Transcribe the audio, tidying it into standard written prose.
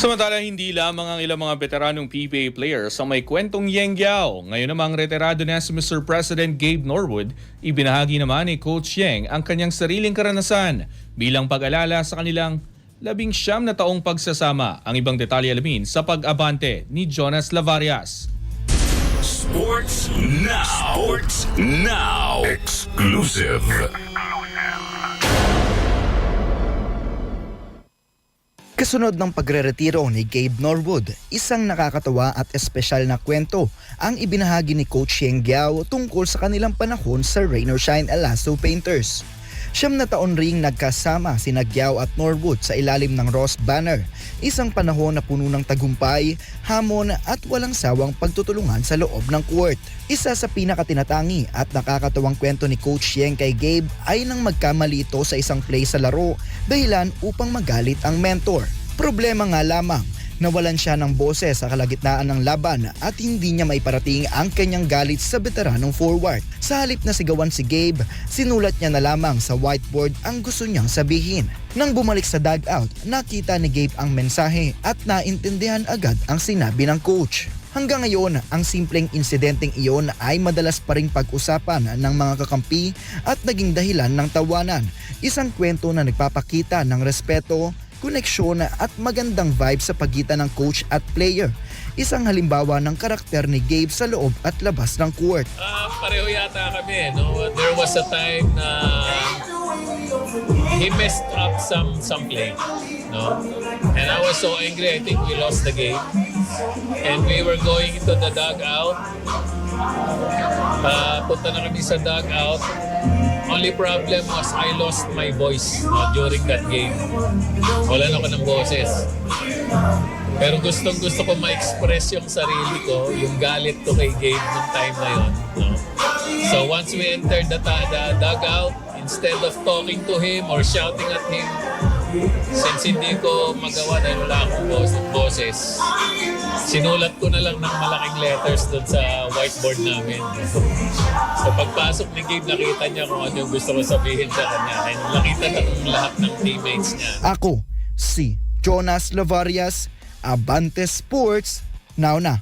Samantala, hindi lamang ang ilang mga veteranong PBA players ang may kwentong Yengyao. Ngayon namang retirado na si Mr. President Gabe Norwood, ibinahagi naman ni Coach Yeng ang kanyang sariling karanasan bilang pag-alala sa kanilang 19 na taong pagsasama. Ang ibang detalye alamin sa pag-abante ni Jonas Lavarias. Sports Now. Sports Now. Exclusive. Kasunod ng pagre-retiro ni Gabe Norwood, isang nakakatawa at espesyal na kwento ang ibinahagi ni Coach Yeng Giao tungkol sa kanilang panahon sa Rain or Shine Elasto Painters. 9 na taon ring nagkasama sina Giao at Norwood sa ilalim ng Ross Banner, isang panahon na puno ng tagumpay, hamon at walang sawang pagtutulungan sa loob ng court. Isa sa pinakatinatangi at nakakatawang kwento ni Coach Yeng kay Gabe ay nang magkamali ito sa isang play sa laro dahilan upang magalit ang mentor. Problema nga lamang, nawalan siya ng boses sa kalagitnaan ng laban at hindi niya maiparating ang kanyang galit sa veteranong forward. Sa halip na sigawan si Gabe, sinulat niya na lamang sa whiteboard ang gusto niyang sabihin. Nang bumalik sa dugout, nakita ni Gabe ang mensahe at naintindihan agad ang sinabi ng coach. Hanggang ngayon, ang simpleng insidenteng iyon ay madalas pa ring pag-usapan ng mga kakampi at naging dahilan ng tawanan. Isang kwento na nagpapakita ng respeto, koneksyon at magandang vibe sa pagitan ng coach at player. Isang halimbawa ng karakter ni Gabe sa loob at labas ng court. Pareho yata kami, no? There was a time na he messed up some play, no? And I was so angry. I think we lost the game. And we were going into the dugout. Punta na kami sa dugout. Only problem was I lost my voice during that game. Wala na ako ng boses. Pero gustong-gusto ko ma-express yung sarili ko, yung galit ko kay Gabe nung time na yun. No? So once we entered the dugout, instead of talking to him or shouting at him, since hindi ko magawa dahil wala akong boses, sinulat ko na lang ng malaking letters doon sa whiteboard namin. So pagpasok ni Gabe, nakita niya kung ano yung gusto ko sabihin sa kanya. And nakita na ng lahat ng teammates niya. Ako, si Jonas Lavarias, Abante Sports, Now na.